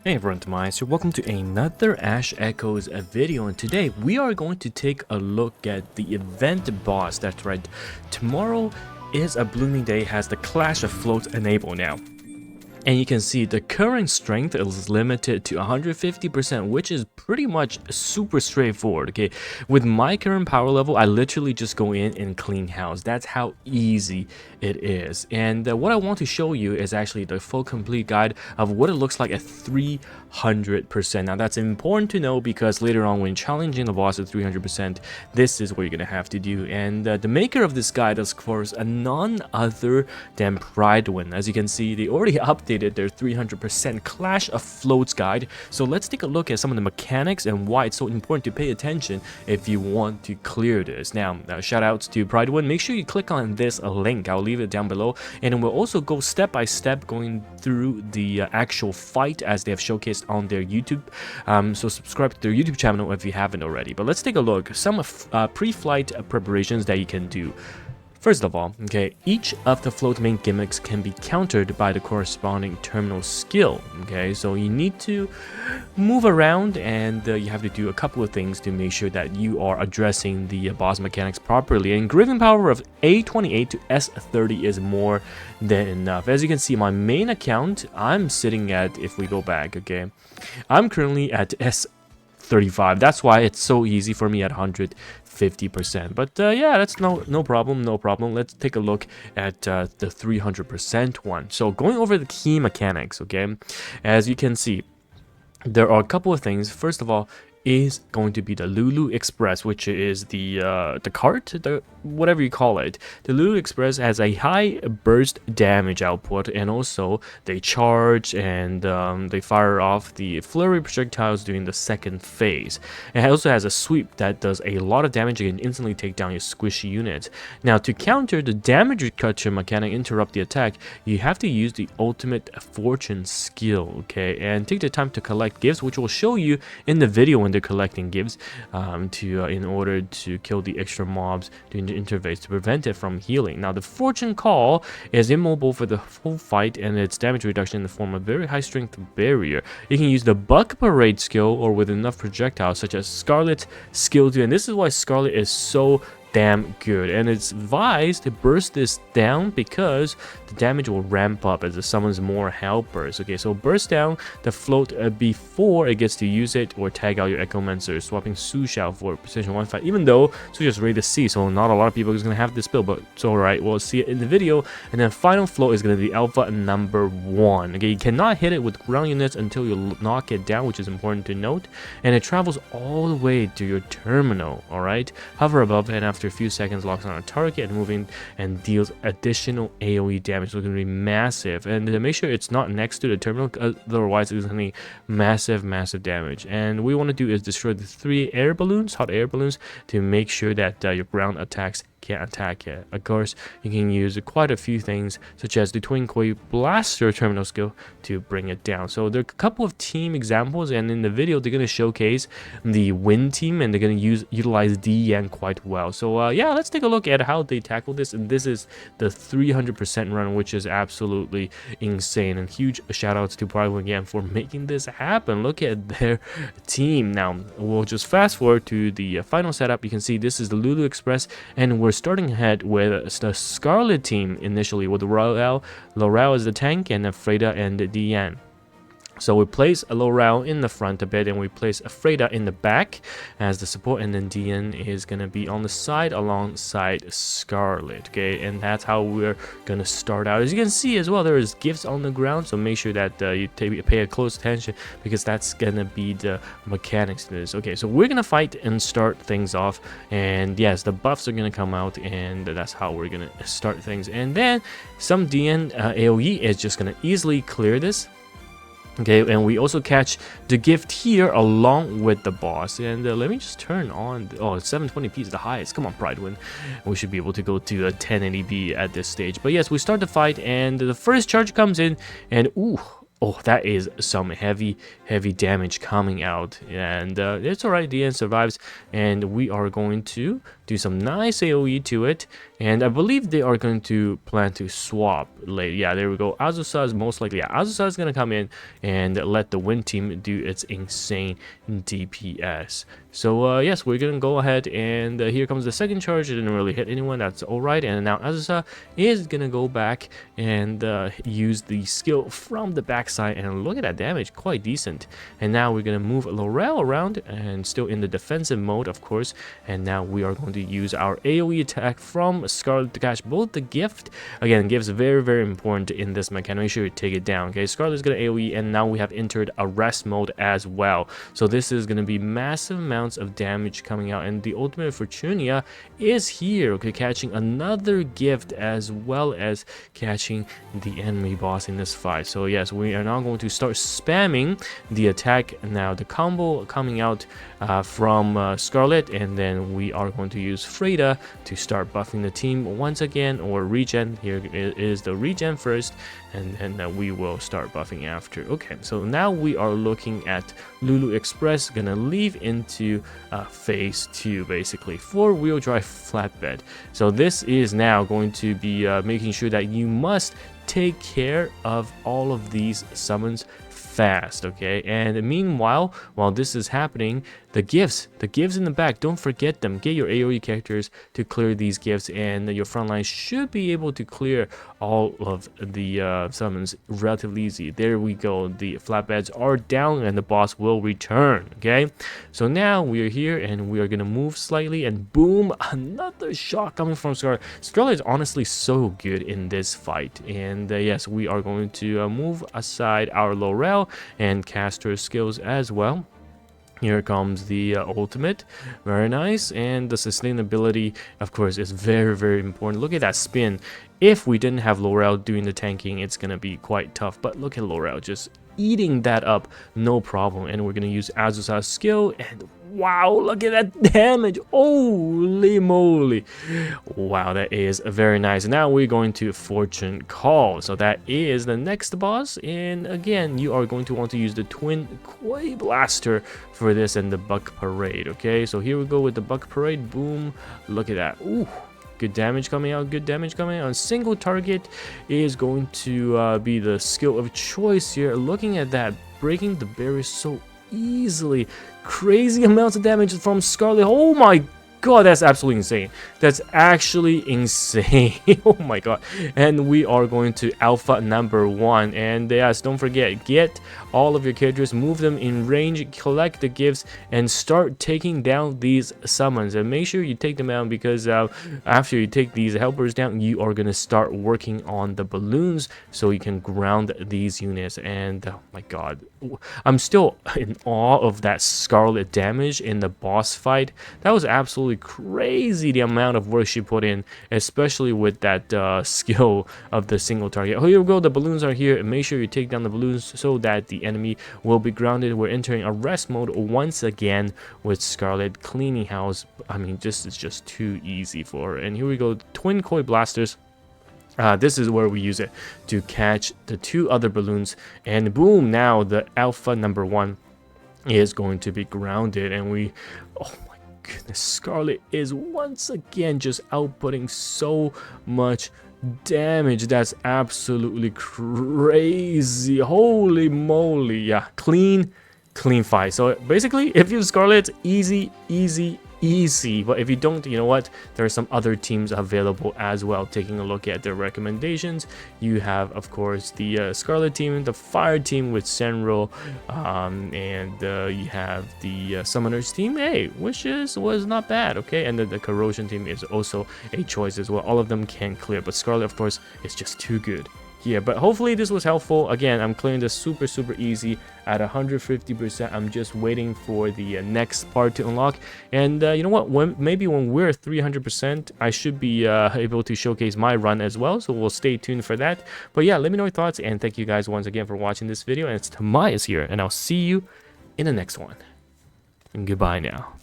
Hey everyone, TimaeuSS, welcome to another Ash Echoes video, and today we are going to take a look at the event boss. That's right, tomorrow is a blooming day, has the Clash of Floats enabled now. And you can see the current strength is limited to 150%, which is pretty much super straightforward, okay? With my current power level, I literally just go in and clean house. That's how easy it is. And what I want to show you is actually the full complete guide of what it looks like at 300%. Now that's important to know because later on when challenging the boss at 300%, this is what you're gonna have to do. And the maker of this guide is of course none other than Prydwen. As you can see, they already updated their 300% Clash of Floats guide. So let's take a look at some of the mechanics and why it's so important to pay attention if you want to clear this. Now, shout outs to Prydwen. Make sure you click on this link. I'll leave it down below, and we'll also go step by step going through the actual fight as they have showcased on their YouTube. So subscribe to their YouTube channel if you haven't already. But let's take a look. Some pre-flight preparations that you can do. First of all, okay, each of the float main gimmicks can be countered by the corresponding terminal skill, okay? So you need to move around and you have to do a couple of things to make sure that you are addressing the boss mechanics properly. And gripping power of A28 to S30 is more than enough. As you can see, my main account, I'm sitting at, if we go back, okay, I'm currently at S35. That's why it's so easy for me at 150%. But yeah, that's no problem. Let's take a look at the 300% one. So going over the key mechanics, okay, as you can see, there are a couple of things. First of all, is going to be the Lulu Xpress, which is the cart, whatever you call it. The Lulu Xpress has a high burst damage output, and also they charge and they fire off the flurry projectiles during the second phase. It also has a sweep that does a lot of damage and can instantly take down your squishy units. Now, to counter the damage reduction mechanic, interrupt the attack, you have to use the ultimate fortune skill, okay, and take the time to collect gifts, which will show you in the video when they're collecting gifts in order to kill the extra mobs during the interface to prevent it from healing. Now, the fortune call is immobile for the full fight, and its damage reduction in the form of very high strength barrier. You can use the buck parade skill or with enough projectiles such as Scarlett skill 2, and this is why Scarlett is so damn good, and it's advised to burst this down because the damage will ramp up as it summons more helpers. Okay, so burst down the float before it gets to use it, or tag out your Echomancer, swapping Su Xiao for precision 1 fight, even though Su is rated C, so not a lot of people is going to have this build, but it's alright, we'll see it in the video. And then final float is going to be alpha number 1. Okay, you cannot hit it with ground units until you knock it down, which is important to note, and it travels all the way to your terminal. Alright, hover above, and after a few seconds locks on a target and moving and deals additional AoE damage. So it's going to be massive, and to make sure it's not next to the terminal, otherwise it's going to be massive damage. And what we want to do is destroy the 3 air balloons, hot air balloons, to make sure that your ground attacks can't attack it. Of course, you can use quite a few things such as the Twin Koi Blaster terminal skill to bring it down. So there are a couple of team examples, and in the video they're going to showcase the Wind team, and they're going to utilize DN quite well. So yeah, let's take a look at how they tackle this. And this is the 300% run, which is absolutely insane, and huge shout outs to Prydwen again for making this happen. Look at their team. Now we'll just fast forward to the final setup. You can see this is the Lulu Xpress, and we're starting ahead with the Scarlett team initially, with Laurel as the tank, and Freda and Diane. So we place a Laurel in the front a bit, and we place a Freda in the back as the support, and then Dian is going to be on the side alongside Scarlett, okay? And that's how we're going to start out. As you can see as well, there is gifts on the ground, so make sure that you pay a close attention, because that's going to be the mechanics to this. Okay, so we're going to fight and start things off, and yes, the buffs are going to come out, and that's how we're going to start things. And then some Dian AoE is just going to easily clear this. Okay, and we also catch the gift here along with the boss. And let me just turn on, oh, 720p is the highest. Come on, Prydwen. We should be able to go to a 1080p at this stage. But yes, we start the fight, and the first charge comes in, and ooh, Oh, that is some heavy damage coming out, and it's alright. The end survives, and we are going to do some nice AoE to it, and I believe they are going to plan to swap later. Yeah, there we go. Azusa is most likely, yeah, Azusa is gonna come in and let the wind team do its insane DPS. So yes, we're gonna go ahead, and here comes the second charge. It didn't really hit anyone, that's alright. And now Azusa is gonna go back and use the skill from the backside, and look at that damage, quite decent. And now we're gonna move Laurel around, and still in the defensive mode, of course. And now we are going to use our AoE attack from Scarlett to catch both the gift. Again, gift's very important in this mechanic. Make sure you take it down. Okay, Scarlett's gonna AoE, and now we have entered arrest mode as well. So this is gonna be massive amounts of damage coming out, and the ultimate Fortunia is here. Okay, catching another gift as well as catching the enemy boss in this fight. So yes, we are now going to start spamming the attack. Now the combo coming out from Scarlett, and then we are going to use Freda to start buffing the team once again, or regen. Here is the regen first, and then we will start buffing after. Okay, so now we are looking at Lulu Xpress gonna leave into phase 2, basically 4-wheel drive flatbed. So this is now going to be making sure that you must take care of all of these summons fast. Okay, and meanwhile, while this is happening, the gifts in the back, don't forget them. Get your AoE characters to clear these gifts, and your front line should be able to clear all of the summons relatively easy. There we go, the flatbeds are down, and the boss will return. Okay, so now we are here, and we are gonna move slightly, and boom, another shot coming from Scarlett. Scarlett is honestly so good in this fight, and yes, we are going to move aside our Laurel and cast her skills as well. Here comes the ultimate, very nice, and the sustainability, of course, is very important. Look at that spin. If we didn't have Laurel doing the tanking, it's gonna be quite tough, but look at Laurel just eating that up, no problem. And we're gonna use Azusa's skill, and wow, look at that damage, holy moly. Wow, that is very nice. Now we're going to Fortune Call, so that is the next boss, and again, you are going to want to use the twin Koi Blaster for this and the Buck Parade. Okay, so here we go with the Buck Parade. Boom, look at that. Ooh, good damage coming out, good damage coming out. Single target is going to be the skill of choice here. Looking at that, breaking the barrier so easily. Crazy amounts of damage from Scarlett. Oh my god, that's absolutely insane. That's actually insane. Oh my god. And we are going to alpha number 1, and yes, don't forget, get all of your characters, move them in range, collect the gifts, and start taking down these summons. And make sure you take them down, because after you take these helpers down, you are going to start working on the balloons so you can ground these units. And oh my god, I'm still in awe of that Scarlett damage in the boss fight. That was absolutely crazy, the amount of work she put in, especially with that skill of the single target. Oh, here we go, the balloons are here, and make sure you take down the balloons so that the enemy will be grounded. We're entering arrest mode once again with Scarlett cleaning house. I mean, this is just too easy for her. And here we go, twin Koi Blasters. This is where we use it to catch the 2 other balloons, and boom, now the alpha number 1 is going to be grounded. And we, oh my goodness, Scarlett is once again just outputting so much damage. That's absolutely crazy, holy moly. Yeah, clean fight. So basically, if you have Scarlett, easy. But if you don't, you know what, there are some other teams available as well. Taking a look at their recommendations, you have, of course, the Scarlett team, the Fire team with Senro, and you have the Summoners team, which was not bad. Okay, and the Corrosion team is also a choice as well. All of them can clear, but Scarlett, of course, is just too good. Yeah, but hopefully this was helpful. Again, I'm clearing this super easy at 150%. I'm just waiting for the next part to unlock. And you know what, maybe when we're 300%, I should be able to showcase my run as well, so we'll stay tuned for that. But yeah, let me know your thoughts, and thank you guys once again for watching this video. And it's TimaeuSS here, and I'll see you in the next one. And goodbye now.